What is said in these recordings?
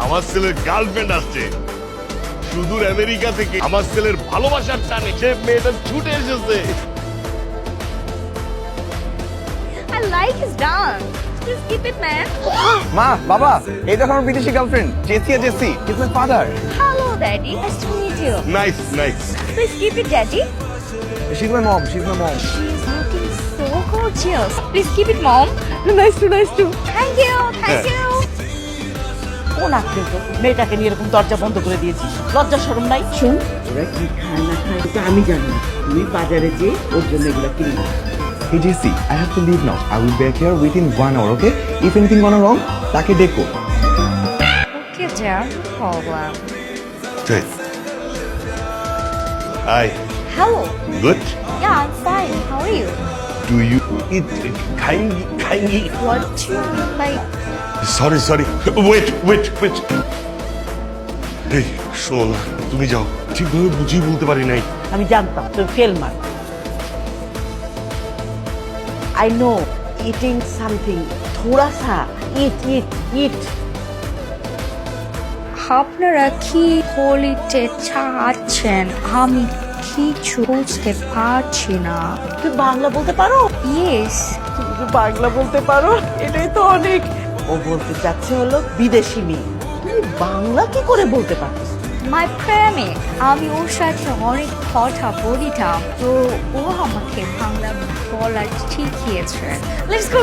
আমার ছেলের গার্লফ্রেন্ড আসছে সুদূর আমেরিকা থেকে। আমার ছেলের ভালোবাসার টানে সে মেয়েটা ছুটে এসেছে। I like his dance. Just keep it, man. মা বাবা এই দেখো আমার বিদেশি girlfriend Jessie is my father. Hello, Daddy. Nice to meet you. Nice nice. Please keep it, Daddy. She is my mom She's looking so gorgeous. Please keep it, Mom. Nice to. Thank you. কোন আত্মীয় তো মেয়েটাকে নিয়ে এরকম দরজা বন্ধ করে দিয়েছিস, লজ্জা শরম নাই? শোন, ওরা কি খায় না খায় এটা আমি জানি না, তুই বাজারে যে ওর জন্য এগুলো কিনবি। Hey Jesse, I have to leave now. I will be back here within 1 hour, okay? If anything gone wrong, তাকে ডেকো। Okay, dear. No problem. Good. Hi. Hello. Good. Yeah, I'm fine. How are you? Do you eat kindly? What do you mean by... Sorry. Wait. এই শোন, তুমি যাও। ঠিকভাবে বুঝিয়ে বলতে পারি নাই। আমি জানতাম তুই ফেল মার। I know eating something, थोड़ा सा eat. আপনারা কি বলিতে চাচ্ছেন? আমি কিছু বুঝতে পারছি না। তুই বাংলা বলতে পারো? ইয়েস। তুই যদি বাংলা বলতে পারো এটাই তো অনেক। ও বলতে চাচ্ছে হলো বিদেশি মেয়ে, তুই বাংলা কি করে বলতে পারছিস? মাই প্রেমিক, আমি ওর সাথে অনেক কথা বলিতাম, তো ও আমাকে বাংলা বলা শিখিয়েছে। Let's go.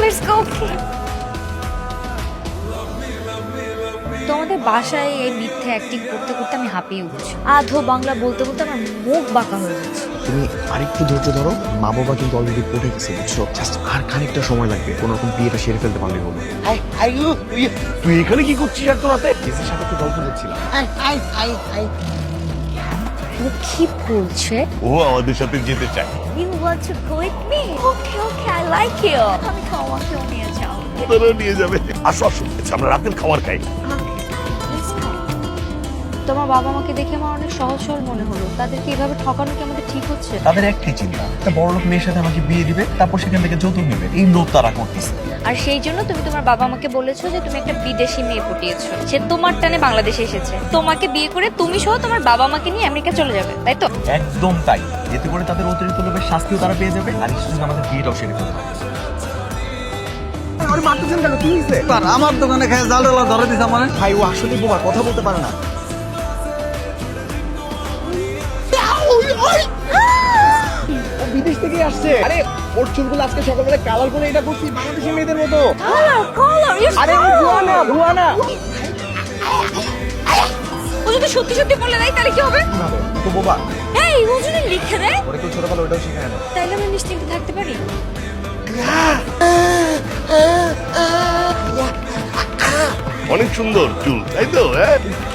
তোমাদের বাসায় এই মিথ্যে অ্যাক্টিং করতে করতে আমি হাঁপিয়ে উঠছি। আধো বাংলা বলতে বলতে আমার মুখ বাঁকা হয়ে যাচ্ছে। তুমি আরেকটু ধৈর্য ধরো, মা বাবা কিন্তু অলরেডি পড়ে গেছে বুঝছো, জাস্ট আর খানিকটা সময় লাগবে, কোনো রকম বিয়েটা সেরে ফেলতে পারলেই হলো। তুই এখানে কি করছিস এত রাতে? জেসির সাথে একটু গল্প করছিলাম। ও কি বলছে? ও আমাদের সাথে যেতে চায়। You want to go with me? Okay, I like you. আমি খাওয়াকেও নিয়ে যাও। তোরও নিয়ে যাবে। আসো আচ্ছা, আমরা রাতের খাবার খাই। Let's go. তোমার বাবা মাকে দেখে আমার অনেক সহজ সরল মনে হলো। তাদেরকে এভাবে ঠকানো কি আমাদের ঠিক হচ্ছে? তাদের একটাই চিন্তা, একটা বড় লোক মেয়ের সাথে আমাকে বিয়ে দিবে, তারপর সেখান থেকে যৌতুক নেবে, এই লোক তারা করতেছে। আর সেই জন্য তুমি তোমার বাবা মাকে বলেছো যে তুমি একটা বিদেশি মেয়ে পটিয়েছো, সে তোমার টানে বাংলাদেশে এসেছে, তোমাকে বিয়ে করে তুমি সহ তোমার বাবা মাকে নিয়ে আমেরিকা চলে যাবে, তাই তো? একদম তাই, এতে করে তাদের অতিরিক্ত লোভের শাস্তিও তারা পেয়ে যাবে, আর সেজন্য আমাদের বিয়েটাও সেরে ফেলতে হবে। আমার দোকানে খেয়ে জাল ধরে দিস আমার ভাই ও আসলে বোমা, কথা বলতে পারে না। ও বিদেশ থেকে আসছে। আরে ওর চুলগুলো আজকে সকালবেলা কালার করে এটা করছি বাংলাদেশি মেয়েদের মতো। কালার আরে রুয়ানা ও যদি সত্যি বলে দেয় তাহলে কি হবে? তো বোবা, এই ও যদি লিখে দেয় ওরে কেউ ছোটবেলা ওটাও শিখায় না। তাইলে আমরা নিশ্চিন্তে থাকতে পারি। অনেক সুন্দর চুল, তাই তো?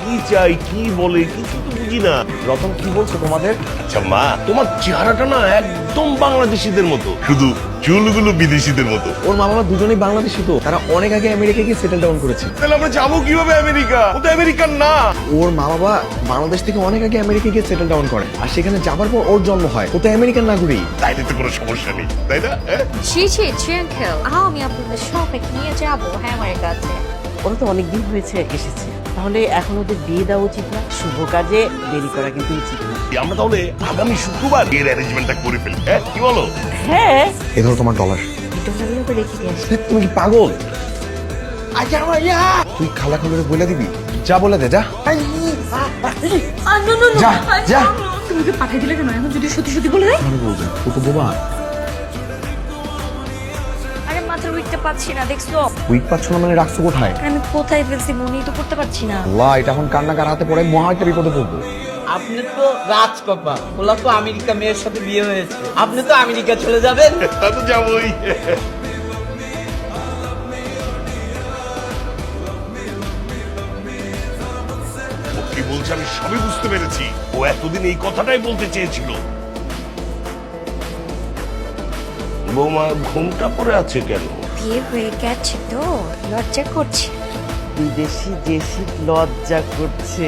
কি চাই, কি বলে, কিছু তো বুঝি না। রতন কি বলছো তোমাদের? আচ্ছা মা, তোমার চেহারাটা না একদম বাংলাদেশিদের মতো, শুধু চুলগুলো বিদেশিদের মতো। ওর মা বাবা দুজনেই বাংলাদেশি, তো তারা অনেক আগে আমেরিকা গিয়ে সেটেল ডাউন করেছে। তাহলে আমরা যাবো কিভাবে আমেরিকা? ও তো আমেরিকান না। ওর মা বাবা বাংলাদেশ থেকে অনেক আগে আমেরিকা গিয়ে সেটেল ডাউন করে, আর সেখানে যাবার পর ওর জন্ম হয়। ও তো আমেরিকান নাগরিক। তাইলে তো কোনো সমস্যা নেই, তাই না? ছি আঙ্কেল, আমি আপনাদের সবাই নিয়ে যাবো আমেরিকাতে। ওরা তো অনেকদিন হয়েছে এসেছে, তাহলে এখন ওদের বিয়ে দেওয়া উচিত না? শুভ কাজে দেরি করা কিন্তু উচিত না। আমরা তাহলে আগামী শুক্রবার বিয়ের অ্যারেঞ্জমেন্টটা করে ফেলি, কি বলো? হ্যাঁ, এ ধরো তোমার ডলার। ডলারগুলো রেখে দিয়ে আসি। তুমি কি পাগল? তুই খালা খালুরে বলে দিবি? যা বলে দে, যা যা যা। তুমি ওকে পাঠিয়ে দিলে কেন? এখন যদি সত্যি বলে দেয়? মানে বলবে ও তো বোবা। আরে মাথার উইকটা পাচ্ছি না, দেখছো? উইক পাচ্ছ না মানে রাখছো কোথায়? আমি কোথায় ফেলছি মনেই তো করতে পারছি না। আল্লাহ, এটা এখন কান্নাকার হাতে পড়ে মহা একটা বিপদে পড়বো। আপনি তো রাজকপা, ওলা তো আমেরিকা মেয়ের সাথে বিয়ে হয়েছে, আপনি তো আমেরিকা চলে যাবেন। তা তো যাবোই। ও কি বলছে আমি সবই বুঝতে পেরেছি। ও এতদিন এই কথাটাই বলতে চেয়েছিল। বৌমা ঘুমটা পড়ে আছে কেন? বিয়ে হয়ে গেছে তো লজ্জা করছে। বিদেশি জেসি লজ্জা করছে।